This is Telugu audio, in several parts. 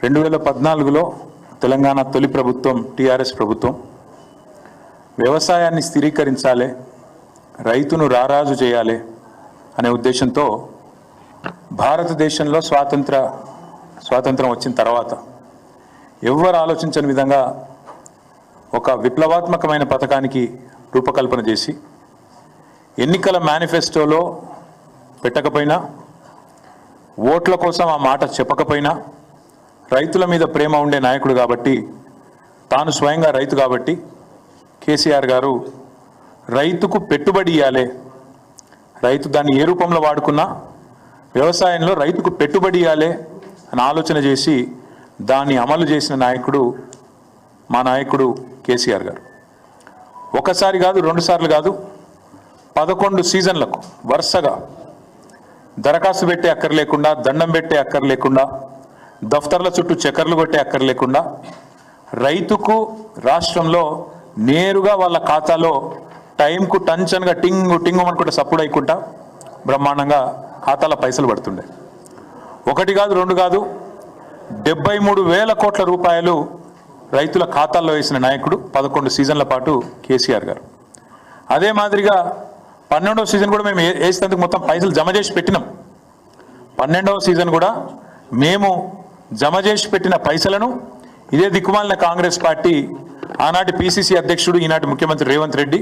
2014లో తెలంగాణ తొలి ప్రభుత్వం టీఆర్ఎస్ ప్రభుత్వం వ్యవసాయాన్ని స్థిరీకరించాలి, రైతును రారాజు చేయాలి అనే ఉద్దేశంతో భారతదేశంలో స్వాతంత్రం వచ్చిన తర్వాత ఎవ్వరు ఆలోచించని విధంగా ఒక విప్లవాత్మకమైన పథకానికి రూపకల్పన చేసి ఎన్నికల మేనిఫెస్టోలో పెట్టకపోయినా, ఓట్ల కోసం ఆ మాట చెప్పకపోయినా, రైతుల మీద ప్రేమ ఉండే నాయకుడు కాబట్టి, తాను స్వయంగా రైతు కాబట్టి కేసీఆర్ గారు రైతుకు పెట్టుబడి ఇవ్వాలి, రైతు దాన్ని ఏ రూపంలో వాడుకున్నా వ్యవసాయంలో రైతుకు పెట్టుబడి ఇవ్వాలి అని ఆలోచన చేసి దాన్ని అమలు చేసిన నాయకుడు మా నాయకుడు కేసీఆర్ గారు. ఒకసారి కాదు, 2 సార్లు కాదు, 11 సీజన్లకు వరుసగా దరఖాస్తు పెట్టే అక్కర్లేకుండా, దండం పెట్టే అక్కర్లేకుండా, దఫ్తర్ల చుట్టూ చక్కర్లు కొట్టే అక్కర్లేకుండా రైతుకు రాష్ట్రంలో నేరుగా వాళ్ళ ఖాతాలో టైంకు టంచన్గా టింగు టింగు అనుకుంటే సప్పుడు అయ్యకుండా బ్రహ్మాండంగా ఖాతాలో పైసలు పడుతుండే. 1 కాదు, 2 కాదు, 73,000 కోట్ల రూపాయలు రైతుల ఖాతాల్లో వేసిన నాయకుడు 11 సీజన్ల పాటు కేసీఆర్ గారు. అదే మాదిరిగా 12వ సీజన్ కూడా మేము వేసేందుకు మొత్తం పైసలు జమ చేసి పెట్టినాం. 12వ సీజన్ కూడా మేము జమ చేసి పెట్టిన పైసలను ఇదే దిక్కుమాలిన కాంగ్రెస్ పార్టీ ఆనాటి పిసిసి అధ్యక్షుడు, ఈనాటి ముఖ్యమంత్రి రేవంత్ రెడ్డి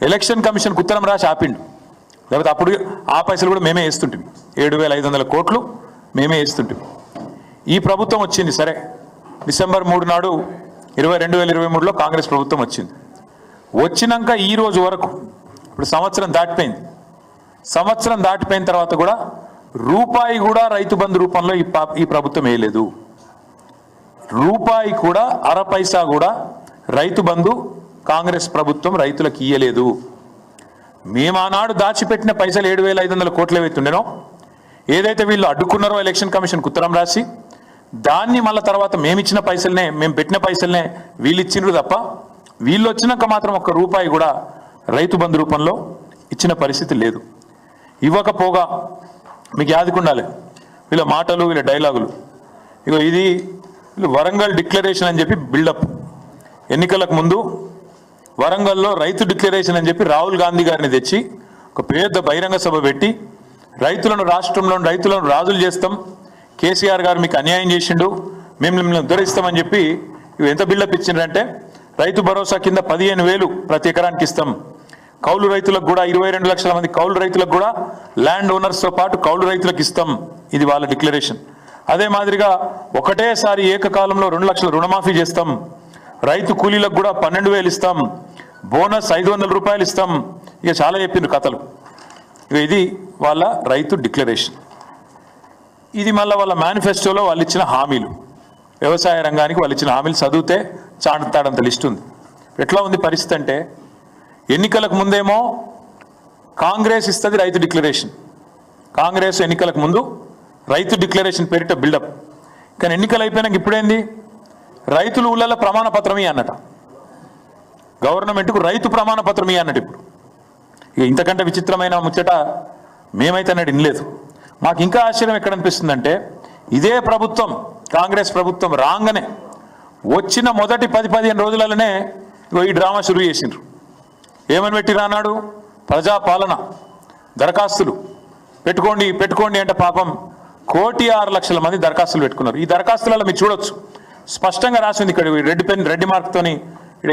ఎలక్షన్ కమిషన్కు ఉత్తరం రాసి ఆపిండు. లేకపోతే అప్పుడు ఆ పైసలు కూడా మేమే వేస్తుంటాం. 7,500 కోట్లు మేమే వేస్తుంటాం. ఈ ప్రభుత్వం వచ్చింది, సరే, డిసెంబర్ 3 నాడు 2023లో కాంగ్రెస్ ప్రభుత్వం వచ్చింది. వచ్చినాక ఈ రోజు వరకు ఇప్పుడు సంవత్సరం దాటిపోయింది. సంవత్సరం దాటిపోయిన తర్వాత కూడా రూపాయి కూడా రైతు బంధు రూపంలో ఈ ప్రభుత్వం వేయలేదు. రూపాయి కూడా, అర పైసా కూడా రైతు బంధు కాంగ్రెస్ ప్రభుత్వం రైతులకు ఇయ్యలేదు. మేము ఆనాడు దాచిపెట్టిన పైసలు 7,500 కోట్లు ఏవైతుండేనో, ఏదైతే వీళ్ళు అడ్డుకున్నారో ఎలక్షన్ కమిషన్కు ఉత్తరం రాసి, దాన్ని మళ్ళీ తర్వాత మేమిచ్చిన పైసలనే, మేము పెట్టిన పైసలనే వీళ్ళు ఇచ్చిండ్రు తప్ప, వీళ్ళు వచ్చినాక మాత్రం 1 రూపాయి కూడా రైతు బంధు రూపంలో ఇచ్చిన పరిస్థితి లేదు. ఇవ్వకపోగా మీకు యాదుకుండాలి వీళ్ళ మాటలు, వీళ్ళ డైలాగులు. ఇగో ఇది వీళ్ళు వరంగల్ డిక్లరేషన్ అని చెప్పి బిల్డప్. ఎన్నికలకు ముందు వరంగల్లో రైతు డిక్లరేషన్ అని చెప్పి రాహుల్ గాంధీ గారిని తెచ్చి ఒక పెద్ద బహిరంగ సభ పెట్టి రాష్ట్రంలో రైతులను రాజులు చేస్తాం, కేసీఆర్ గారు మీకు అన్యాయం చేసిండు, మేము మిమ్మల్ని ఉద్ధరిస్తామని చెప్పి ఇవి ఎంత బిల్డప్ ఇచ్చిండ్రంటే, రైతు భరోసా కింద 15,000 ప్రతి ఎకరానికి ఇస్తాం, కౌలు రైతులకు కూడా 22 లక్షల మంది కౌలు రైతులకు కూడా ల్యాండ్ ఓనర్స్తో పాటు కౌలు రైతులకు ఇస్తాం. ఇది వాళ్ళ డిక్లరేషన్. అదే మాదిరిగా ఒకటేసారి ఏకకాలంలో 2 లక్షల రుణమాఫీ చేస్తాం, రైతు కూలీలకు కూడా 12,000 ఇస్తాం, బోనస్ 500 రూపాయలు ఇస్తాం. ఇక చాలా చెప్పిండ్రు కథలు. ఇక ఇది వాళ్ళ రైతు డిక్లరేషన్. ఇది మళ్ళీ వాళ్ళ మేనిఫెస్టోలో వాళ్ళు ఇచ్చిన హామీలు, వ్యవసాయ రంగానికి వాళ్ళు ఇచ్చిన హామీలు చదివితే చాటుతాడంత లిస్ట్ ఉంది. ఎట్లా ఉంది పరిస్థితి అంటే, ఎన్నికలకు ముందేమో కాంగ్రెస్ ఇస్తుంది రైతు డిక్లరేషన్, కాంగ్రెస్ ఎన్నికలకు ముందు రైతు డిక్లరేషన్ పేరిట బిల్డప్. కానీ ఎన్నికలు అయిపోయినాక ఇప్పుడేంది, రైతులు ఊళ్ళలో ప్రమాణ పత్రం అన్నట, గవర్నమెంట్కు రైతు ప్రమాణ పత్రం అన్నట్టు. ఇప్పుడు ఇక ఇంతకంటే విచిత్రమైన ముచ్చట మేమైతే అన్నట్టు వినలేదు. మాకు ఇంకా ఆశ్చర్యం ఎక్కడ అనిపిస్తుందంటే, ఇదే ప్రభుత్వం, కాంగ్రెస్ ప్రభుత్వం రాగానే వచ్చిన మొదటి 10-15 రోజులలోనే ఈ డ్రామా షురూ చేసిండ్రు. ఏమని పెట్టి రానాడు, ప్రజాపాలన దరఖాస్తులు పెట్టుకోండి అంటే పాపం 1,06,00,000 మంది దరఖాస్తులు పెట్టుకున్నారు. ఈ దరఖాస్తులలో మీరు చూడొచ్చు, స్పష్టంగా రాసింది ఇక్కడ రెడ్ మార్క్తోని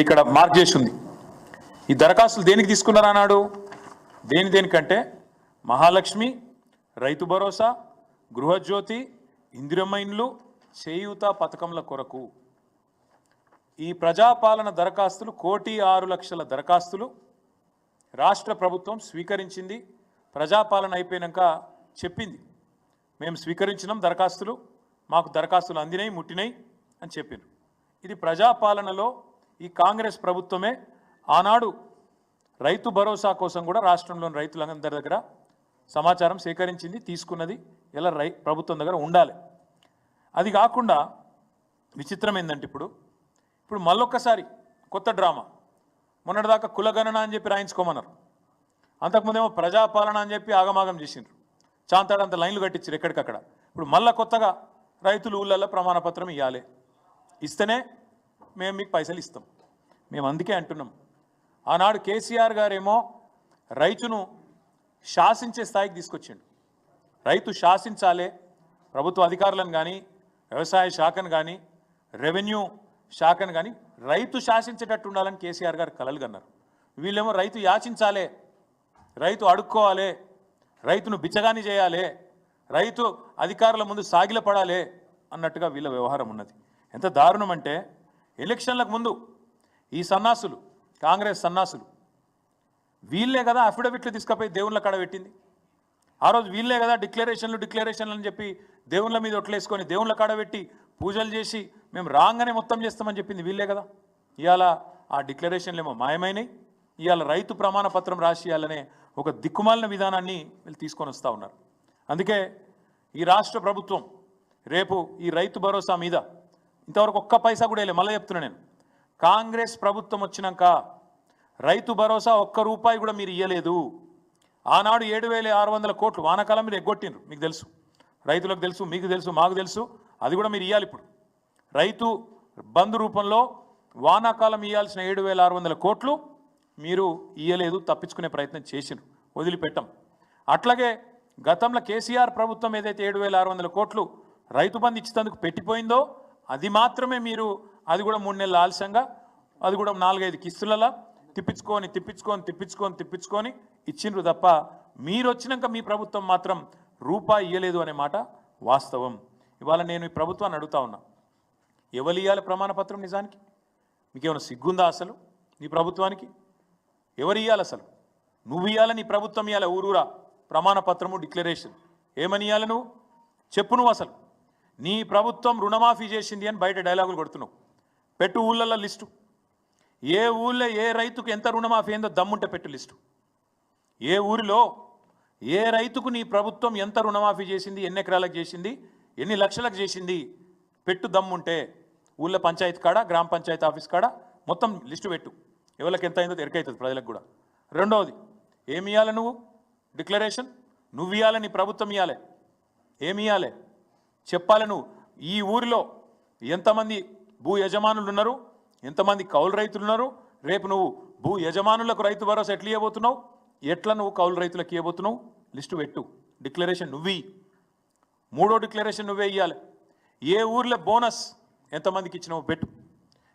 ఇక్కడ మార్క్ చేసి ఉంది. ఈ దరఖాస్తులు దేనికి తీసుకున్నారు అన్నాడు, దేనికంటే మహాలక్ష్మి, రైతు భరోసా, గృహజ్యోతి, ఇందిరమ్మ ఇండ్లు, చేయూత పథకంల కొరకు. ఈ ప్రజాపాలన దరఖాస్తులు 1,06,00,000 దరఖాస్తులు రాష్ట్ర ప్రభుత్వం స్వీకరించింది. ప్రజాపాలన అయిపోయాక చెప్పింది, మేము స్వీకరించినాం దరఖాస్తులు, మాకు దరఖాస్తులు అందినాయి, ముట్టినాయి అని చెప్పిండ్రు. ఇది ప్రజాపాలనలో ఈ కాంగ్రెస్ ప్రభుత్వమే ఆనాడు రైతు భరోసా కోసం కూడా రాష్ట్రంలోని రైతులందరి దగ్గర సమాచారం సేకరించింది, తీసుకున్నది. ఇలా ప్రభుత్వం దగ్గర ఉండాలి. అది కాకుండా విచిత్రం ఏంటంటే, ఇప్పుడు మళ్ళొక్కసారి కొత్త డ్రామా. మొన్నటిదాకా కులగణన అని చెప్పి రాయించుకోమన్నారు, అంతకుముందేమో ప్రజాపాలన అని చెప్పి ఆగమాగం చేసిండ్రు, చాంతాడంత లైన్లు కట్టించారు ఎక్కడికక్కడ. ఇప్పుడు మళ్ళా కొత్తగా రైతులు ఊళ్ళల్లో ప్రమాణపత్రం ఇవ్వాలి, ఇస్తేనే మేము మీకు పైసలు ఇస్తాం. మేము అందుకే అంటున్నాం. ఆనాడు కేసీఆర్ గారేమో రైతును శాసించే స్థాయికి తీసుకొచ్చిండు. రైతు శాసించాలే, ప్రభుత్వ అధికారులను కానీ, వ్యవసాయ శాఖను కానీ, రెవెన్యూ శాఖను కానీ రైతు శాసించేటట్టు ఉండాలని కేసీఆర్ గారు కలలు కన్నారు. వీళ్ళేమో రైతు యాచించాలే, రైతు అడుక్కోవాలి, రైతును బిచ్చగాని చేయాలి, రైతు అధికారుల ముందు సాగిలపడాలి అన్నట్టుగా వీళ్ళ వ్యవహారం ఉన్నది. ఎంత దారుణం అంటే ఎలక్షన్లకు ముందు ఈ సన్నాసులు, కాంగ్రెస్ సన్నాసులు, వీళ్ళే కదా అఫిడవిట్లు తీసుకుపోయి దేవుళ్ళ కాడ పెట్టింది. ఆ రోజు వీళ్ళే కదా డిక్లరేషన్లు అని చెప్పి దేవుళ్ళ మీద ఒట్లేసుకొని దేవుళ్ళ కాడ పెట్టి పూజలు చేసి మేము రాగానే మొత్తం చేస్తామని చెప్పింది వీళ్ళే కదా. ఇవాళ ఆ డిక్లరేషన్లు ఏమో మాయమైనవి. ఇవాళ రైతు ప్రమాణ పత్రం రాసి ఇవ్వాలనే ఒక దిక్కుమాలిన విధానాన్ని వీళ్ళు తీసుకొని వస్తూ ఉన్నారు. అందుకే ఈ రాష్ట్ర ప్రభుత్వం రేపు ఈ రైతు భరోసా మీద ఇంతవరకు ఒక్క పైసా కూడా వేయలే. మళ్ళీ చెప్తున్నా నేను, కాంగ్రెస్ ప్రభుత్వం వచ్చినాక రైతు భరోసా ఒక్క రూపాయి కూడా మీరు ఇవ్వలేదు. ఆనాడు 7,600 కోట్లు వానాకాలం మీరు ఎగ్గొట్టిండ్రు. మీకు తెలుసు, రైతులకు తెలుసు, మీకు తెలుసు, మాకు తెలుసు. అది కూడా మీరు ఇవ్వాలి. ఇప్పుడు రైతు బంధు రూపంలో వానాకాలం ఇవ్వాల్సిన 7,600 కోట్లు మీరు ఇవ్వలేదు, తప్పించుకునే ప్రయత్నం చేసిండ్రు, వదిలిపెట్టాం. అట్లాగే గతంలో కేసీఆర్ ప్రభుత్వం ఏదైతే 7,600 కోట్లు రైతు బంధు ఇచ్చేందుకు పెట్టిపోయిందో అది మాత్రమే మీరు, అది కూడా 3 నెలల ఆలస్యంగా, అది కూడా 4-5 కిస్తులలో తిప్పించుకొని ఇచ్చిండ్రు తప్ప మీరు వచ్చినాక మీ ప్రభుత్వం మాత్రం రూపాయి ఇవ్వలేదు అనే మాట వాస్తవం. ఇవాళ నేను ఈ ప్రభుత్వాన్ని అడుగుతా ఉన్నా, ఎవరు ఇవ్వాలి ప్రమాణపత్రం? నిజానికి మీకేమైనా సిగ్గుందా అసలు? నీ ప్రభుత్వానికి ఎవరు ఇవ్వాలి అసలు? నువ్వు ఇవ్వాలి, నీ ప్రభుత్వం ఇవ్వాలి. ఊరూరా ప్రమాణపత్రము, డిక్లరేషన్ ఏమని ఇవ్వాలి? నువ్వు చెప్పు. నువ్వు అసలు నీ ప్రభుత్వం రుణమాఫీ చేసింది అని బయట డైలాగులు కొడుతున్నావు. పెట్టు ఊళ్ళల్లో లిస్టు. ఏ ఊళ్ళో ఏ రైతుకు ఎంత రుణమాఫీ అయిందో దమ్ముంటే పెట్టు లిస్టు. ఏ ఊరిలో ఏ రైతుకు నీ ప్రభుత్వం ఎంత రుణమాఫీ చేసింది, ఎన్ని ఎకరాలకు చేసింది, ఎన్ని లక్షలకు చేసింది పెట్టు దమ్ముంటే. ఊళ్ళో పంచాయతీ కాడ, గ్రామ పంచాయతీ ఆఫీస్ కాడ మొత్తం లిస్టు పెట్టు. ఎవరికి ఎంత అయిందో ఎరకైతుంది ప్రజలకు కూడా. రెండవది, ఏమి ఇవ్వాలి నువ్వు? డిక్లరేషన్ నువ్వు ఇవ్వాలి, నీ ప్రభుత్వం ఇవ్వాలి. ఏమి ఇవ్వాలి చెప్పాలి నువ్వు. ఈ ఊరిలో ఎంతమంది భూ యజమానులు ఉన్నారు, ఎంతమంది కౌలు రైతులు ఉన్నారు, రేపు నువ్వు భూ యజమానులకు రైతు భరోసా ఎట్లా ఇవ్వబోతున్నావు, ఎట్లా నువ్వు కౌలు రైతులకు ఇవ్వబోతున్నావు, లిస్టు పెట్టు. డిక్లరేషన్ నువ్వు. మూడో డిక్లరేషన్ నువ్వే ఇవ్వాలి. ఏ ఊర్లో బోనస్ ఎంతమందికి ఇచ్చినావు పెట్టు.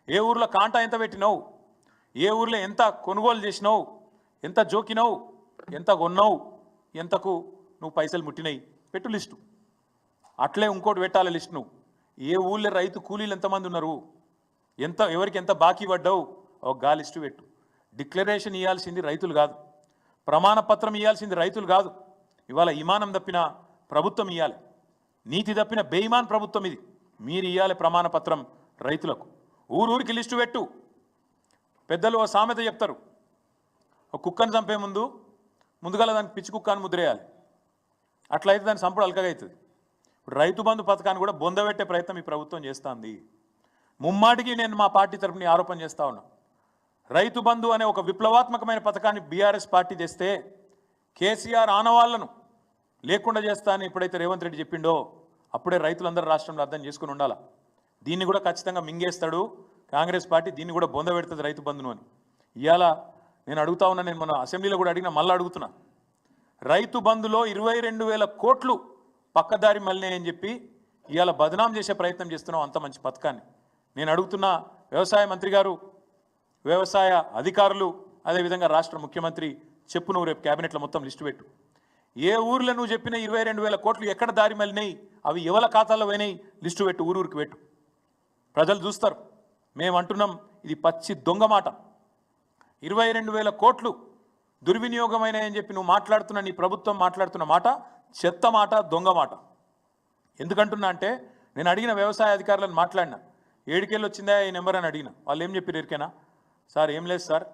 ఏ ఊర్లో కాంటా ఎంత పెట్టినావు, ఏ ఊర్లో ఎంత కొనుగోలు చేసినావు, ఎంత జోకినావు, ఎంత కొన్నావు, ఎంతకు నువ్వు పైసలు ముట్టినాయి పెట్టు లిస్టు. అట్లే ఇంకోటి పెట్టాలి లిస్ట్. నువ్వు ఏ ఊళ్ళో రైతు కూలీలు ఎంతమంది ఉన్నారు, ఎవరికి ఎంత బాకీ పడ్డావు, ఒక గా లిస్టు పెట్టు. డిక్లరేషన్ ఇవ్వాల్సింది రైతులు కాదు, ప్రమాణపత్రం ఇవ్వాల్సింది రైతులు కాదు. ఇవాళ ఇమానం తప్పిన ప్రభుత్వం ఇవ్వాలి, నీతి తప్పిన బేయిమాన్ ప్రభుత్వం ఇది. మీరు ఇవ్వాలి ప్రమాణపత్రం రైతులకు. ఊరూరికి లిస్టు పెట్టు. పెద్దలు ఓ సామెత చెప్తారు, ఒక కుక్కను చంపే ముందుగా దానికి పిచ్చి కుక్క అని ముద్రేయాలి. అట్లయితే దాని సంపడు అల్కగా అవుతుంది. ఇప్పుడు రైతు బంధు పథకాన్ని కూడా బొందబెట్టే ప్రయత్నం ఈ ప్రభుత్వం చేస్తుంది. ముమ్మాటికి నేను మా పార్టీ తరఫున ఆరోపణ చేస్తా ఉన్నా. రైతు బంధు అనే ఒక విప్లవాత్మకమైన పథకాన్ని బీఆర్ఎస్ పార్టీ తెస్తే కేసీఆర్ ఆనవాళ్లను లేకుండా చేస్తా అని ఎప్పుడైతే రేవంత్ రెడ్డి చెప్పిండో అప్పుడే రైతులందరూ రాష్ట్రంలో అర్థం చేసుకుని ఉండాలా. దీన్ని కూడా ఖచ్చితంగా మింగేస్తాడు కాంగ్రెస్ పార్టీ, దీన్ని కూడా బొందబెడుతుంది రైతు బంధును అని. ఇవాళ నేను అడుగుతా ఉన్నా, నేను మన అసెంబ్లీలో కూడా అడిగినా, మళ్ళీ అడుగుతున్నా. రైతు బంధులో 22,000 కోట్లు పక్కదారి మళ్ళీ చెప్పి ఇవాళ బదనాం చేసే ప్రయత్నం చేస్తున్నాం అంత మంచి పథకాన్ని. నేను అడుగుతున్నా, వ్యవసాయ మంత్రి గారు, వ్యవసాయ అధికారులు, అదేవిధంగా రాష్ట్ర ముఖ్యమంత్రి చెప్పు. నువ్వు రేపు క్యాబినెట్లో మొత్తం లిస్టు పెట్టు. ఏ ఊర్లో నువ్వు చెప్పిన 22,000 కోట్లు ఎక్కడ దారి మళ్ళినాయి, అవి ఎవల ఖాతాలో పోయినాయి లిస్టు పెట్టు, ఊరూరికి పెట్టు. ప్రజలు చూస్తారు. మేము అంటున్నాం, ఇది పచ్చి దొంగ మాట. 22,000 కోట్లు దుర్వినియోగమైనాయని చెప్పి నువ్వు మాట్లాడుతున్న, నీ ప్రభుత్వం మాట్లాడుతున్న మాట చెత్త మాట, దొంగ మాట. ఎందుకంటున్నా అంటే, నేను అడిగిన వ్యవసాయ అధికారులను మాట్లాడినా, 7 వచ్చిందా ఈ నెంబర్ అని అడిగిన. వాళ్ళు ఏం చెప్పారు ఎరికేనా? సార్ ఏం లేదు సార్,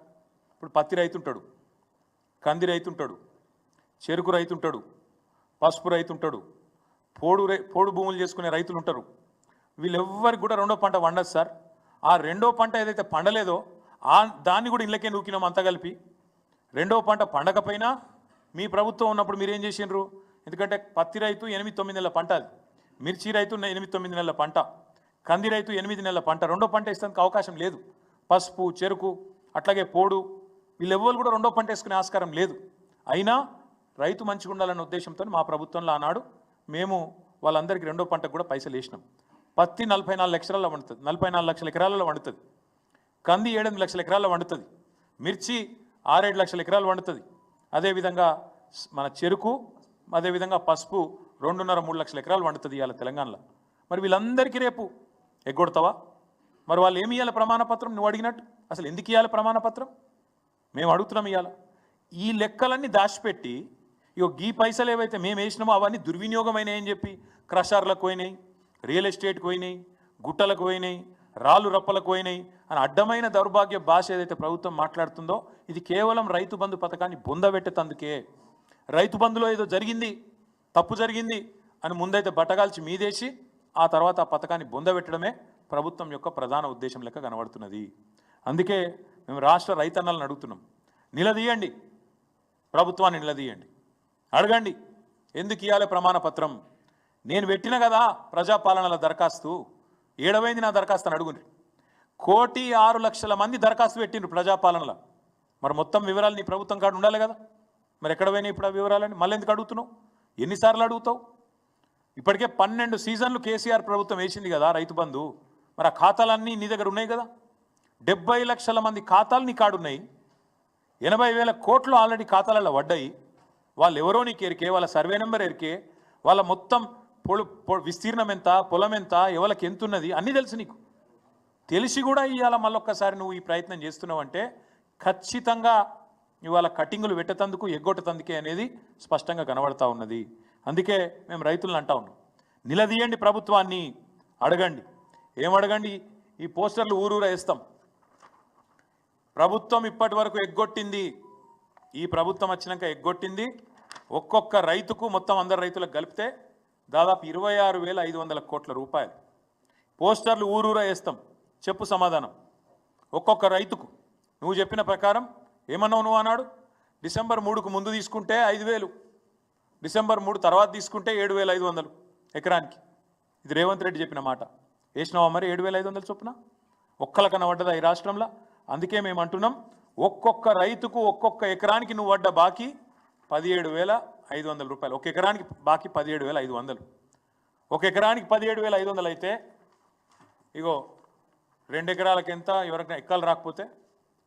ఇప్పుడు పత్తి రైతు ఉంటాడు, కంది రైతు ఉంటాడు, చెరుకు రైతు ఉంటాడు, పసుపు రైతు ఉంటాడు, పోడు భూములు చేసుకునే రైతులు ఉంటారు. వీళ్ళెవ్వరికి కూడా రెండో పంట పండదు సార్. ఆ రెండో పంట ఏదైతే పండలేదో దాన్ని కూడా ఇళ్ళకే నూకినాం అంతా కలిపి. రెండో పంట పండకపోయినా మీ ప్రభుత్వం ఉన్నప్పుడు మీరేం చేసిండ్రు? ఎందుకంటే పత్తి రైతు 8-9 నెలల పంట, అది మిర్చి రైతు 8-9 నెలల పంట, కంది రైతు 8 నెలల పంట, రెండో పంట వేసేందుకు అవకాశం లేదు. పసుపు, చెరుకు, అట్లాగే పోడు, వీళ్ళెవ్వరు కూడా రెండో పంట వేసుకునే ఆస్కారం లేదు. అయినా రైతు మంచిగా ఉండాలన్న ఉద్దేశంతో మా ప్రభుత్వంలో ఆనాడు మేము వాళ్ళందరికీ రెండో పంటకు కూడా పైసలు వేసినాం. పత్తి 44 లక్షల వండుతుంది, 44 లక్షల ఎకరాలలో వండుతుంది. కంది 7 లక్షల ఎకరాల్లో వండుతుంది. మిర్చి 6-7 లక్షల ఎకరాలు వండుతుంది. అదేవిధంగా మన చెరుకు, అదేవిధంగా పసుపు 2.5-3 లక్షల ఎకరాలు వండుతుంది ఇవాళ తెలంగాణలో. మరి వీళ్ళందరికీ రేపు ఎగ్గొడతావా? మరి వాళ్ళు ఏమి ఇవ్వాలి ప్రమాణపత్రం? నువ్వు అడిగినట్టు అసలు ఎందుకు ఇవ్వాలి ప్రమాణపత్రం? మేము అడుగుతున్నాం ఇవ్వాలి. ఈ లెక్కలన్నీ దాచిపెట్టి ఈ పైసలు ఏవైతే మేము వేసినామో అవన్నీ దుర్వినియోగమైనాయని చెప్పి క్రషర్లకు పోయినాయి, రియల్ ఎస్టేట్కి పోయినాయి, గుట్టలకు పోయినాయి, రాళ్ళు రప్పలకు పోయినాయి అని అడ్డమైన దౌర్భాగ్య భాష ఏదైతే ప్రభుత్వం మాట్లాడుతుందో ఇది కేవలం రైతు బంధు పథకాన్ని బొందబెట్టేందుకే. రైతు బంధులో ఏదో జరిగింది, తప్పు జరిగింది అని ముందైతే బట్టగాల్చి మీదేసి ఆ తర్వాత ఆ పథకాన్ని బొందబెట్టడమే ప్రభుత్వం యొక్క ప్రధాన ఉద్దేశం లెక్క కనబడుతున్నది. అందుకే మేము రాష్ట్ర రైతన్నలను అడుగుతున్నాం, నిలదీయండి, ప్రభుత్వాన్ని నిలదీయండి, అడగండి ఎందుకు ఇవ్వాలి ప్రమాణపత్రం. నేను పెట్టిన కదా ప్రజాపాలనల దరఖాస్తు, ఏడవైంది నా దరఖాస్తు అని అడుగుండ్రి. 1,06,00,000 మంది దరఖాస్తు పెట్టిండ్రు ప్రజాపాలనలో. మరి మొత్తం వివరాలు నీ ప్రభుత్వం కాడ ఉండాలి కదా. మరి ఎక్కడ పోయినాయి ఇప్పుడు ఆ వివరాలని? మళ్ళీ ఎందుకు అడుగుతున్నావు? ఎన్నిసార్లు అడుగుతావు? ఇప్పటికే 12 సీజన్లు కేసీఆర్ ప్రభుత్వం వేసింది కదా రైతు బంధు. మరి ఆ ఖాతాలన్నీ నీ దగ్గర ఉన్నాయి కదా. 70 లక్షల మంది ఖాతాలు నీ కాడున్నాయి. 80,000 కోట్లు ఆల్రెడీ ఖాతాలలో పడ్డాయి. వాళ్ళు ఎవరో నీకు ఎరికే, వాళ్ళ సర్వే నెంబర్ ఎరికే, వాళ్ళ మొత్తం విస్తీర్ణం ఎంత, పొలం ఎంత, ఎవరికి ఎంత ఉన్నది అన్నీ తెలుసు నీకు. తెలిసి కూడా ఇవాళ మళ్ళొక్కసారి నువ్వు ఈ ప్రయత్నం చేస్తున్నావు అంటే ఖచ్చితంగా ఇవాళ కటింగులు పెట్టేందుకు ఎగ్గొట్టేందుకే అనేది స్పష్టంగా కనబడతా ఉన్నది. అందుకే మేము రైతులను అంటా ఉన్నాం, నిలదీయండి ప్రభుత్వాన్ని, అడగండి. ఏమడగండి? ఈ పోస్టర్లు ఊరూరా వేస్తాం. ప్రభుత్వం ఇప్పటి వరకు ఎగ్గొట్టింది, ఈ ప్రభుత్వం వచ్చినాక ఎగ్గొట్టింది ఒక్కొక్క రైతుకు మొత్తం అందరు రైతులకు కలిపితే దాదాపు 26,500 కోట్ల రూపాయలు. పోస్టర్లు ఊరూరా వేస్తాం. చెప్పు సమాధానం ఒక్కొక్క రైతుకు. నువ్వు చెప్పిన ప్రకారం ఏమన్నావు నువ్వు అన్నాడు? డిసెంబర్ 3కు ముందు తీసుకుంటే 5,000, డిసెంబర్ 3 తర్వాత తీసుకుంటే 7,500 ఎకరానికి. ఇది రేవంత్ రెడ్డి చెప్పిన మాట. వేసినావా మరి 7,500 చొప్పున? ఒక్కలకన్నా పడ్డదా ఈ రాష్ట్రంలో? అందుకే మేము అంటున్నాం, ఒక్కొక్క రైతుకు ఒక్కొక్క ఎకరానికి నువ్వు పడ్డ బాకీ 17,500 రూపాయలు. ఒక ఎకరానికి బాకీ 17,500. ఒక ఎకరానికి 17,500 అయితే ఇగో 2 ఎకరాలకు ఎంత, ఎవరికైనా ఎక్కలు రాకపోతే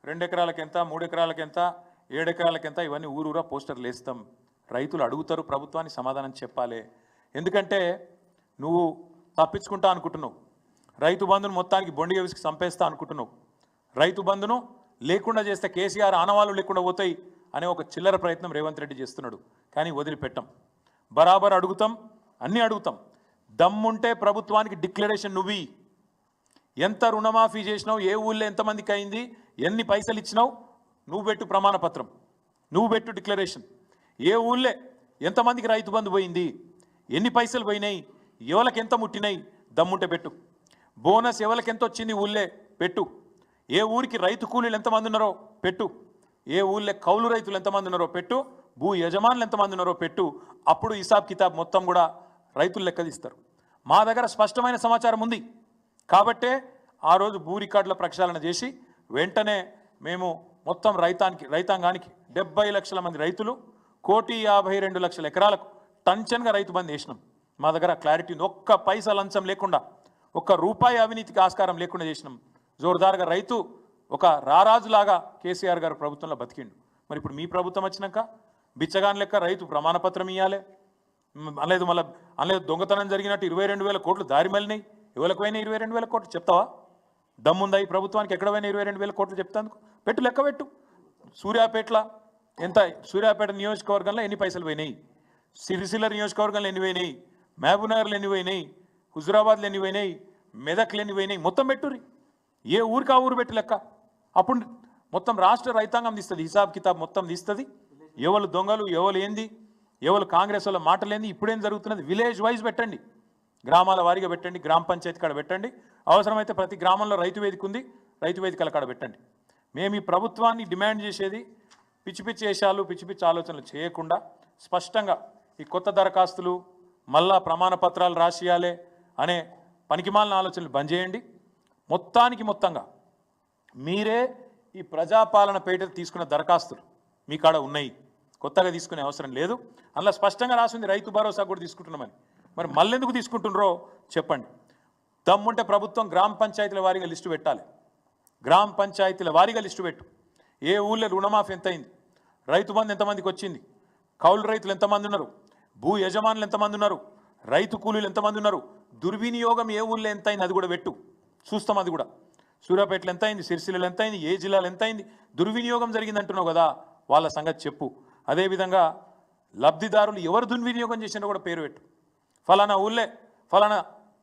2 ఎకరాలకు ఎంత, 3 ఎకరాలకు ఎంత, 7 ఎకరాలకు ఎంత, ఇవన్నీ ఊరూరా పోస్టర్లు వేస్తాం. రైతులు అడుగుతారు, ప్రభుత్వానికి సమాధానం చెప్పాలి. ఎందుకంటే నువ్వు తప్పించుకుంటా అనుకుంటున్నావు, రైతు బంధును మొత్తానికి బొండిగా విసికి చంపేస్తా అనుకుంటున్నావు, రైతు బంధును లేకుండా చేస్తే కేసీఆర్ ఆనవాళ్ళు లేకుండా పోతాయి అనే ఒక చిల్లర ప్రయత్నం రేవంత్ రెడ్డి చేస్తున్నాడు. కానీ వదిలిపెట్టాం, బరాబర్ అడుగుతాం, అన్నీ అడుగుతాం. దమ్ముంటే ప్రభుత్వానికి డిక్లరేషన్ నువ్వు ఎంత రుణమాఫీ చేసినావు, ఏ ఊళ్ళో ఎంతమందికి అయింది, ఎన్ని పైసలు ఇచ్చినావు, నువ్వు పెట్టు ప్రమాణపత్రం, నువ్వు పెట్టు డిక్లరేషన్. ఏ ఊళ్ళే ఎంతమందికి రైతు బంధు పోయింది, ఎన్ని పైసలు పోయినాయి, ఎవరికి ఎంత ముట్టినాయి, దమ్ముంటే పెట్టు. బోనస్ ఎవరికి ఎంత వచ్చింది ఊళ్ళే పెట్టు. ఏ ఊరికి రైతు కూలీలు ఎంతమంది ఉన్నారో పెట్టు. ఏ ఊళ్ళే కౌలు రైతులు ఎంతమంది ఉన్నారో పెట్టు. భూ యజమానులు ఎంతమంది ఉన్నారో పెట్టు. అప్పుడు హిసాబ్ కితాబ్ మొత్తం కూడా రైతులు లెక్క తీస్తారు. మా దగ్గర స్పష్టమైన సమాచారం ఉంది కాబట్టే ఆ రోజు భూ రికార్డుల ప్రక్షాళన చేసి వెంటనే మేము మొత్తం రైతాంగానికి 70 లక్షల మంది రైతులు 1,52,00,000 ఎకరాలకు టంచన్గా రైతు బంధు వేసినాం. మా దగ్గర క్లారిటీ ఉంది. ఒక్క పైసా లంచం లేకుండా, ఒక్క రూపాయి అవినీతికి ఆస్కారం లేకుండా చేసినాం. జోరుదారుగా రైతు ఒక రారాజులాగా కేసీఆర్ గారు ప్రభుత్వంలో బతికిండు. మరి ఇప్పుడు మీ ప్రభుత్వం వచ్చినాక బిచ్చగాన్ లెక్క రైతు ప్రమాణపత్రం ఇవ్వాలి అనలేదు. అనలేదు దొంగతనం జరిగినట్టు 22,000 కోట్లు దారి మళ్ళినాయి. ఎవరికి పోయినా 22,000 కోట్లు చెప్తావా? దమ్ముందా ఈ ప్రభుత్వానికి? ఎక్కడ పోయినా 22,000 కోట్లు చెప్తాను పెట్టు, లెక్క పెట్టు. సూర్యాపేటలో ఎంత, సూర్యాపేట నియోజకవర్గంలో ఎన్ని పైసలు పోయినాయి, సిరిసిల్ల నియోజకవర్గంలో ఎన్ని పోయినాయి, మహబూబ్నగర్లో ఎన్ని పోయినాయి, హుజురాబాద్లో ఎన్ని పోయినాయి, మెదక్లు ఎన్ని పోయినాయి, మొత్తం పెట్టుర్రి. ఏ ఊరికి ఆ ఊరు పెట్టి లెక్క. అప్పుడు మొత్తం రాష్ట్ర రైతాంగం తీస్తుంది, హిసాబ్ కితాబ్ మొత్తం తీస్తుంది. ఎవరు దొంగలు, ఎవరు ఏంది, ఎవరు కాంగ్రెస్ వాళ్ళ మాటలేంది, ఇప్పుడేం జరుగుతున్నది విలేజ్ వైజ్ పెట్టండి, గ్రామాల వారీగా పెట్టండి, గ్రామ పంచాయతీ కాడ పెట్టండి. అవసరమైతే ప్రతి గ్రామంలో రైతు వేదిక ఉంది, రైతు వేదికల కాడ పెట్టండి. మేము ఈ ప్రభుత్వాన్ని డిమాండ్ చేసేది పిచ్చి పిచ్చి వేషాలు, పిచ్చి పిచ్చి ఆలోచనలు చేయకుండా స్పష్టంగా ఈ కొత్త దరఖాస్తులు, మళ్ళా ప్రమాణ పత్రాలు రాసియాలే అనే పనికిమాలిన ఆలోచనలు బంద్ చేయండి. మొత్తంగా మీరే ఈ ప్రజాపాలన పేట తీసుకున్న దరఖాస్తులు మీ కాడ ఉన్నాయి, కొత్తగా తీసుకునే అవసరం లేదు. అందులో స్పష్టంగా రాసింది రైతు భరోసా కూడా తీసుకుంటున్నామని. మరి మళ్ళెందుకు తీసుకుంటున్నారో చెప్పండి. దమ్ముంటే ప్రభుత్వం గ్రామ పంచాయతీల వారీగా లిస్టు పెట్టాలి. గ్రామ పంచాయతీల వారీగా లిస్టు పెట్టు. ఏ ఊళ్ళో రుణమాఫీ ఎంత అయింది, రైతు బంధు ఎంతమందికి వచ్చింది, కౌలు రైతులు ఎంతమంది ఉన్నారు, భూ యజమానులు ఎంతమంది ఉన్నారు, రైతు కూలీలు ఎంతమంది ఉన్నారు, దుర్వినియోగం ఏ ఊళ్ళో ఎంత అయింది అది కూడా పెట్టు, చూస్తాం. అది కూడా సూర్యాపేటలో ఎంత అయింది, సిరిసిల్లలో ఎంత అయింది, ఏ జిల్లాలో ఎంత అయింది, దుర్వినియోగం జరిగింది అంటున్నావు కదా, వాళ్ళ సంగతి చెప్పు. అదేవిధంగా లబ్ధిదారులు ఎవరు దుర్వినియోగం చేసిండో కూడా పేరు పెట్టు. ఫలానా ఊళ్ళే ఫలానా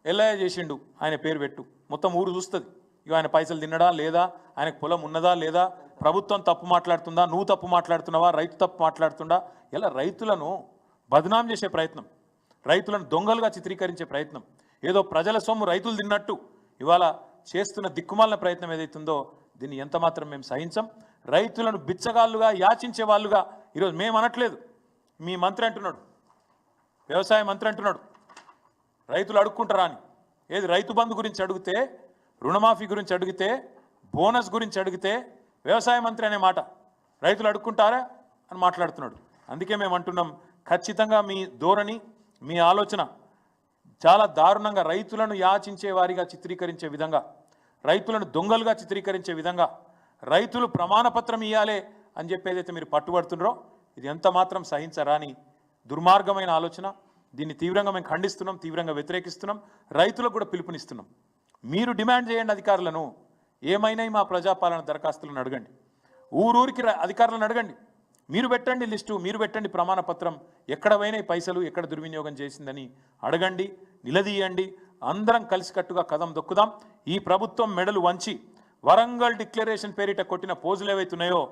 ఎల్లయ్య చేసిండు ఆయన పేరు పెట్టు. మొత్తం ఊరు చూస్తుంది. ఇక ఆయన పైసలు తిన్నడా లేదా, ఆయనకు పొలం ఉన్నదా లేదా, ప్రభుత్వం తప్పు మాట్లాడుతుందా, నువ్వు తప్పు మాట్లాడుతున్నావా, రైతు తప్పు మాట్లాడుతుందా. ఇలా రైతులను బదనాం చేసే ప్రయత్నం, రైతులను దొంగలుగా చిత్రీకరించే ప్రయత్నం, ఏదో ప్రజల సొమ్ము రైతులు తిన్నట్టు ఇవాళ చేస్తున్న దిక్కుమాలిన ప్రయత్నం ఏదైతుందో దీన్ని ఎంత మాత్రం మేము సహించం. రైతులను బిచ్చగాళ్ళుగా యాచించే వాళ్ళుగా ఈరోజు మేము అనట్లేదు, మీ మంత్రి అంటున్నాడు, వ్యవసాయ మంత్రి అంటున్నాడు రైతులు అడుక్కుంటారా అని. ఏది రైతు బంధు గురించి అడిగితే, రుణమాఫీ గురించి అడిగితే, బోనస్ గురించి అడిగితే వ్యవసాయ మంత్రి అనే మాట రైతులు అడుక్కుంటారా అని మాట్లాడుతున్నాడు. అందుకే మేము అంటున్నాం, ఖచ్చితంగా మీ ధోరణి, మీ ఆలోచన చాలా దారుణంగా రైతులను యాచించే వారిగా చిత్రీకరించే విధంగా, రైతులను దొంగలుగా చిత్రీకరించే విధంగా, రైతులు ప్రమాణపత్రం ఇవ్వాలే అని చెప్పేదైతే మీరు పట్టుబడుతున్నారో ఇది ఎంత మాత్రం సహించరాని దుర్మార్గమైన ఆలోచన. దీన్ని తీవ్రంగా మేము ఖండిస్తున్నాం, తీవ్రంగా వ్యతిరేకిస్తున్నాం, రైతులకు కూడా పిలుపునిస్తున్నాం. మీరు డిమాండ్ చేయండి అధికారులను, ఏమైనా మా ప్రజాపాలన దరఖాస్తులను అడగండి, ఊరూరికి అధికారులను అడగండి, మీరు పెట్టండి లిస్టు, మీరు పెట్టండి ప్రమాణ పత్రం, ఎక్కడ పోయినా పైసలు ఎక్కడ దుర్వినియోగం చేసిందని అడగండి, నిలదీయండి. అందరం కలిసికట్టుగా కదం దొక్కుదాం. ఈ ప్రభుత్వం మెడలు వంచి వరంగల్ డిక్లరేషన్ పేరిట కొట్టిన పోజులు ఏవైతున్నాయో,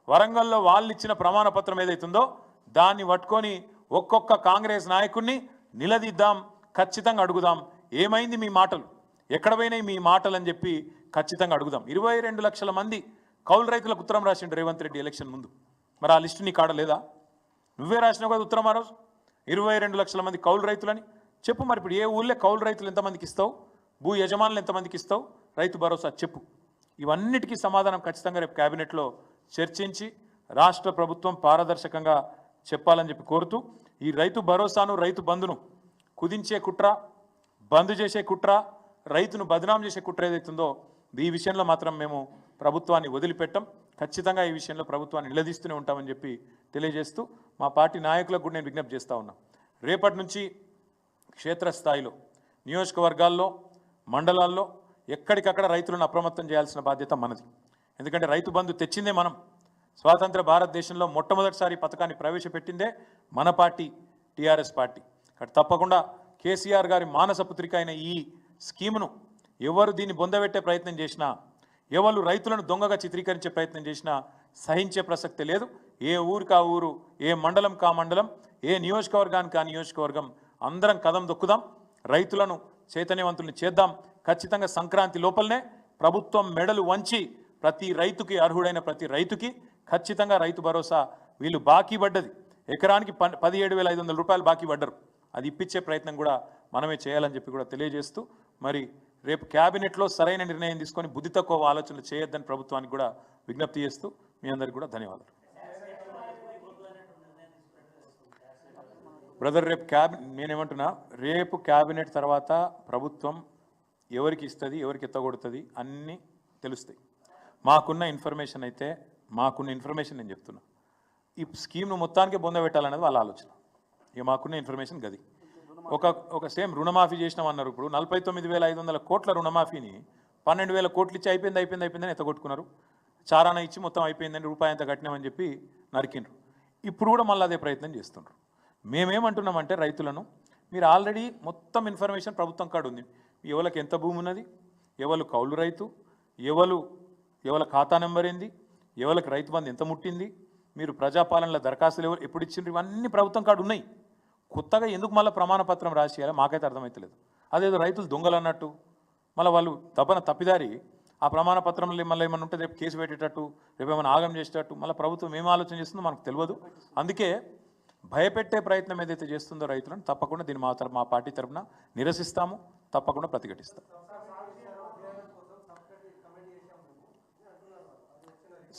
వరంగల్లో వాళ్ళు ఇచ్చిన ప్రమాణ పత్రం ఏదైతుందో దాన్ని పట్టుకొని ఒక్కొక్క కాంగ్రెస్ నాయకుడిని నిలదీద్దాం, ఖచ్చితంగా అడుగుదాం. ఏమైంది మీ మాటలు, ఎక్కడ పోయినాయి మీ మాటలు అని చెప్పి ఖచ్చితంగా అడుగుదాం. 22 లక్షల మంది కౌలు రైతులకు ఉత్తరం రాసిండు రేవంత్ రెడ్డి ఎలక్షన్ ముందు. మరి ఆ లిస్టు నీ కాడ లేదా? నువ్వే రాసినావు కదా ఉత్తరం ఆ రోజు, 22 లక్షల మంది కౌలు రైతులని చెప్పు. మరి ఇప్పుడు ఏ ఊళ్ళో కౌలు రైతులు ఎంతమందికి ఇస్తావు, భూ యజమానులు ఎంతమందికి ఇస్తావు, రైతు భరోసా చెప్పు. ఇవన్నిటికీ సమాధానం ఖచ్చితంగా రేపు కేబినెట్లో చర్చించి రాష్ట్ర ప్రభుత్వం పారదర్శకంగా చెప్పాలని చెప్పి కోరుతూ, ఈ రైతు భరోసాను రైతు బంధును కుదించే కుట్ర, బంద్ చేసే కుట్ర, రైతును బదనాం చేసే కుట్ర ఏదైతుందో ఈ విషయంలో మాత్రం మేము ప్రభుత్వాన్ని వదిలిపెట్టం. ఖచ్చితంగా ఈ విషయంలో ప్రభుత్వాన్ని నిలదీస్తూనే ఉంటామని చెప్పి తెలియజేస్తూ, మా పార్టీ నాయకులకు కూడా నేను విజ్ఞప్తి చేస్తూ ఉన్నా, రేపటి నుంచి క్షేత్రస్థాయిలో నియోజకవర్గాల్లో మండలాల్లో ఎక్కడికక్కడ రైతులను అప్రమత్తం చేయాల్సిన బాధ్యత మనది. ఎందుకంటే రైతు బంధు తెచ్చిందే మనం, స్వాతంత్ర భారతదేశంలో మొట్టమొదటిసారి పథకాన్ని ప్రవేశపెట్టిందే మన పార్టీ, టీఆర్ఎస్ పార్టీ. కాబట్టి తప్పకుండా కేసీఆర్ గారి మానసపుత్రిక అయిన ఈ స్కీమును ఎవరు దీన్ని బొందబెట్టే ప్రయత్నం చేసినా, ఎవరు రైతులను దొంగగా చిత్రీకరించే ప్రయత్నం చేసినా సహించే ప్రసక్తి లేదు. ఏ ఊరికి ఆ ఊరు, ఏ మండలం కా మండలం, ఏ నియోజకవర్గానికి ఆ నియోజకవర్గం అందరం కదం దొక్కుదాం, రైతులను చైతన్యవంతుల్ని చేద్దాం. ఖచ్చితంగా సంక్రాంతి లోపలనే ప్రభుత్వం మెడలు వంచి ప్రతి రైతుకి, అర్హుడైన ప్రతి రైతుకి ఖచ్చితంగా రైతు భరోసా వీళ్ళు బాకీ పడ్డది ఎకరానికి 17,500 రూపాయలు బాకీ పడ్డరు, అది ఇప్పించే ప్రయత్నం కూడా మనమే చేయాలని చెప్పి కూడా తెలియజేస్తూ, మరి రేపు క్యాబినెట్లో సరైన నిర్ణయం తీసుకొని బుద్ధి తక్కువ ఆలోచనలు చేయొద్దని ప్రభుత్వానికి కూడా విజ్ఞప్తి చేస్తూ మీ అందరికీ కూడా ధన్యవాదాలు. బ్రదర్, రేపు నేనేమంటున్నా, రేపు క్యాబినెట్ తర్వాత ప్రభుత్వం ఎవరికి ఇస్తుంది, ఎవరికి ఎత్తగొడుతుంది అన్నీ తెలుస్తాయి. మాకున్న ఇన్ఫర్మేషన్ నేను చెప్తున్నా, ఈ స్కీమ్ను మొత్తానికి బొందబెట్టాలనేది వాళ్ళ ఆలోచన. ఇక మాకున్న ఇన్ఫర్మేషన్ గది. ఒక సేమ్ రుణమాఫీ చేసినామన్నారు. ఇప్పుడు 49,500 కోట్ల రుణమాఫీని 12,000 కోట్లు ఇచ్చి అయిపోయిందని ఎత్తగొట్టుకున్నారు. చారాన ఇచ్చి మొత్తం అయిపోయిందని రూపాయి అంత కట్టినామని చెప్పి నరికిండ్రు. ఇప్పుడు కూడా మళ్ళీ అదే ప్రయత్నం చేస్తుండ్రు. మేమేమంటున్నామంటే, రైతులను మీరు ఆల్రెడీ మొత్తం ఇన్ఫర్మేషన్ ప్రభుత్వం కాడ ఉంది. ఎవరికి ఎంత భూమి ఉన్నది, ఎవరు కౌలు రైతు, ఎవరి ఖాతా నెంబర్ ఏంది, ఎవరికి రైతు బంధు ఎంత ముట్టింది, మీరు ప్రజాపాలనలో దరఖాస్తులు ఎప్పుడు ఇచ్చిండ్రు, ఇవన్నీ ప్రభుత్వం కాడ ఉన్నాయి. కొత్తగా ఎందుకు మళ్ళీ ప్రమాణ పత్రం రాసియాలో మాకైతే అర్థమవుతలేదు. అదేదో రైతులు దొంగలు అన్నట్టు మళ్ళీ వాళ్ళు తప్పిదారి ఆ ప్రమాణ పత్రంలో మళ్ళీ ఏమన్నా ఉంటే రేపు కేసు పెట్టేటట్టు, రేపు ఏమైనా ఆగం చేసేటట్టు మళ్ళీ ప్రభుత్వం ఏం ఆలోచన చేస్తుందో మనకు తెలియదు. అందుకే భయపెట్టే ప్రయత్నం ఏదైతే చేస్తుందో రైతులను తప్పకుండా దీన్ని మా పార్టీ తరఫున నిరసిస్తాము, తప్పకుండా ప్రతిఘటిస్తాం.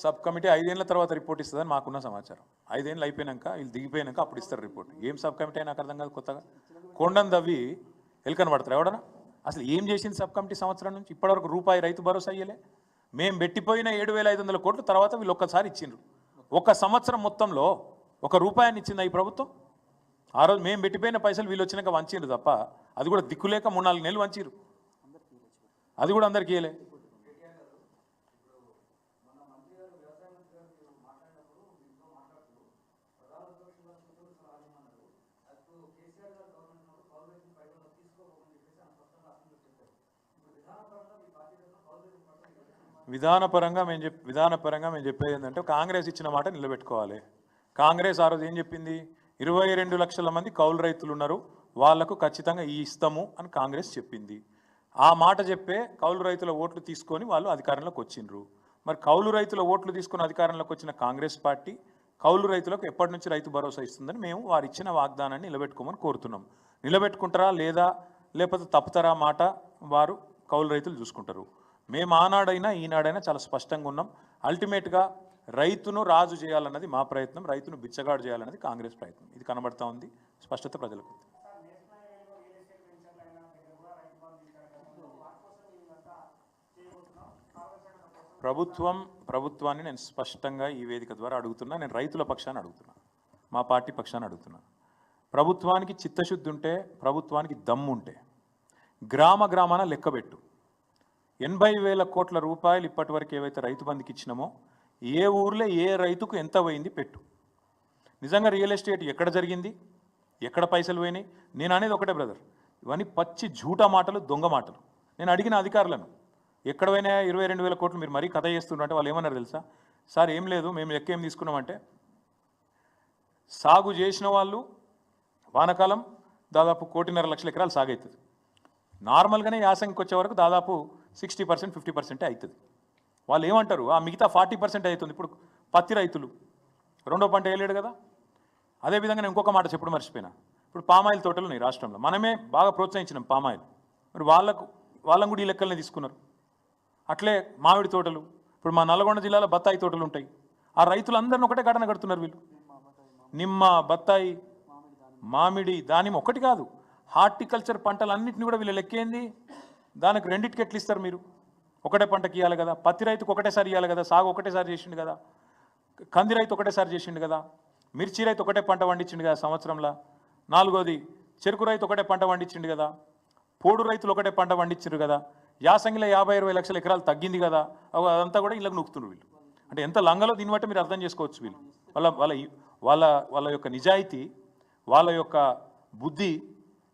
సబ్ కమిటీ 5 ఏళ్ల తర్వాత రిపోర్ట్ ఇస్తుందని మాకున్న సమాచారం. 5 ఏళ్ళు అయిపోయినాక వీళ్ళు దిగిపోయినాక అప్పుడు ఇస్తారు రిపోర్ట్. ఏం సబ్ కమిటీ అయినా నాకు అర్థం కాదు. కొత్తగా కొండను దవ్వి ఎలుకని పడతారు ఎవడన్నా? అసలు ఏం చేసింది సబ్ కమిటీ సంవత్సరం నుంచి ఇప్పటివరకు రూపాయి రైతు భరోసా అయ్యలే. మేము పెట్టిపోయిన 7,500 కోట్లు తర్వాత వీళ్ళు ఒక్కసారి ఇచ్చిండ్రు. ఒక సంవత్సరం మొత్తంలో ₹1 ఇచ్చిందా ఈ ప్రభుత్వం? ఆ రోజు మేము పెట్టిపోయిన పైసలు వీళ్ళు వచ్చినాక వంచిండ్రు తప్ప, అది కూడా దిక్కులేక 3-4 నెలలు వంచిరు. అది కూడా అందరికీ ఇయ్యలే. విధానపరంగా మేము చెప్పేది ఏంటంటే కాంగ్రెస్ ఇచ్చిన మాట నిలబెట్టుకోవాలి. కాంగ్రెస్ ఆ రోజు ఏం చెప్పింది? 22 లక్షల మంది కౌలు రైతులు ఉన్నారు, వాళ్లకు ఖచ్చితంగా ఇస్తాము అని కాంగ్రెస్ చెప్పింది. ఆ మాట చెప్పే కౌలు రైతుల ఓట్లు తీసుకొని వాళ్ళు అధికారంలోకి వచ్చిండ్రు. మరి కౌలు రైతుల ఓట్లు తీసుకుని అధికారంలోకి వచ్చిన కాంగ్రెస్ పార్టీ కౌలు రైతులకు ఎప్పటి నుంచి రైతు భరోసా ఇస్తుందని మేము వారు ఇచ్చిన వాగ్దానాన్ని నిలబెట్టుకోమని కోరుతున్నాం. నిలబెట్టుకుంటారా లేదా లేకపోతే తప్పుతారా మాట వారు కౌలు రైతులు చూసుకుంటారు. మేము ఆనాడైనా ఈనాడైనా చాలా స్పష్టంగా ఉన్నాం. అల్టిమేట్గా రైతును రాజు చేయాలన్నది మా ప్రయత్నం, రైతును బిచ్చగాడు చేయాలన్నది కాంగ్రెస్ ప్రయత్నం. ఇది కనబడతా ఉంది, స్పష్టత ప్రజలకు. ప్రభుత్వాన్ని నేను స్పష్టంగా ఈ వేదిక ద్వారా అడుగుతున్నా. నేను రైతుల పక్షాన్ని అడుగుతున్నా, మా పార్టీ పక్షాన్ని అడుగుతున్నా. ప్రభుత్వానికి చిత్తశుద్ధి ఉంటే, ప్రభుత్వానికి దమ్ము ఉంటే గ్రామాన లెక్కబెట్టు. 80,000 కోట్ల రూపాయలు ఇప్పటి వరకు ఏవైతే రైతు బంధుకి ఇచ్చినామో ఏ ఊర్లో ఏ రైతుకు ఎంత పోయింది పెట్టు. నిజంగా రియల్ ఎస్టేట్ ఎక్కడ జరిగింది, ఎక్కడ పైసలు పోయినాయి? నేను అనేది ఒకటే బ్రదర్, ఇవన్నీ పచ్చి జూటా మాటలు, దొంగ మాటలు. నేను అడిగిన అధికారులను ఎక్కడ పోయినా 22,000 కోట్లు మీరు మరీ కథ చేస్తుంటే వాళ్ళు ఏమన్నారు తెలుసా? సార్ ఏం లేదు, మేము లెక్క ఏం తీసుకున్నామంటే సాగు చేసిన వాళ్ళు వానకాలం దాదాపు 1.5 లక్షల ఎకరాలు సాగు అవుతుంది. నార్మల్గానే యాసంగికి వచ్చే వరకు దాదాపు 60% 50% అవుతుంది. వాళ్ళు ఏమంటారు? ఆ మిగతా 40% అవుతుంది. ఇప్పుడు పత్తి రైతులు రెండో పంట వేయలేడు కదా. అదేవిధంగా నేను ఇంకొక మాట చెప్పడం మర్చిపోయినా, ఇప్పుడు పామాయిల్ తోటలు ఉన్నాయి రాష్ట్రంలో, మనమే బాగా ప్రోత్సహించినాం పామాయిల్. మరి వాళ్ళని కూడా ఈ లెక్కలనే తీసుకున్నారు. అట్లే మామిడి తోటలు, ఇప్పుడు మా నల్గొండ జిల్లాలో బత్తాయి తోటలు ఉంటాయి. ఆ రైతులందరిని ఒకటే ఘటన కడుతున్నారు వీళ్ళు. నిమ్మ, బత్తాయి, మామిడి, దానిమ్మ ఒకటి కాదు, హార్టికల్చర్ పంటలన్నింటినీ కూడా వీళ్ళు లెక్కేంది. దానికి 2 ఎట్లు ఇస్తారు మీరు? ఒకటే పంటకి ఇవ్వాలి కదా. పత్తి రైతుకు ఒకటేసారి ఇవ్వాలి కదా, సాగు ఒకటేసారి చేసిండు కదా. కంది రైతు ఒకటేసారి చేసిండు కదా. మిర్చి రైతు ఒకటే పంట పండించిండు కదా సంవత్సరంలో. 4వది చెరుకు రైతు ఒకటే పంట పండించిండు కదా. పోడు రైతులు ఒకటే పంట పండించారు కదా. యాసంగిలో 50-60 లక్షల ఎకరాలు తగ్గింది కదా. అదంతా కూడా ఇళ్ళకు నొక్కుతున్నారు వీళ్ళు. అంటే ఎంత లంగలో దీన్ని బట్టి మీరు అర్థం చేసుకోవచ్చు. వీళ్ళు వాళ్ళ యొక్క నిజాయితీ, వాళ్ళ యొక్క బుద్ధి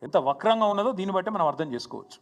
ఎంత వక్రంగా ఉన్నదో దీన్ని బట్టి మనం అర్థం చేసుకోవచ్చు.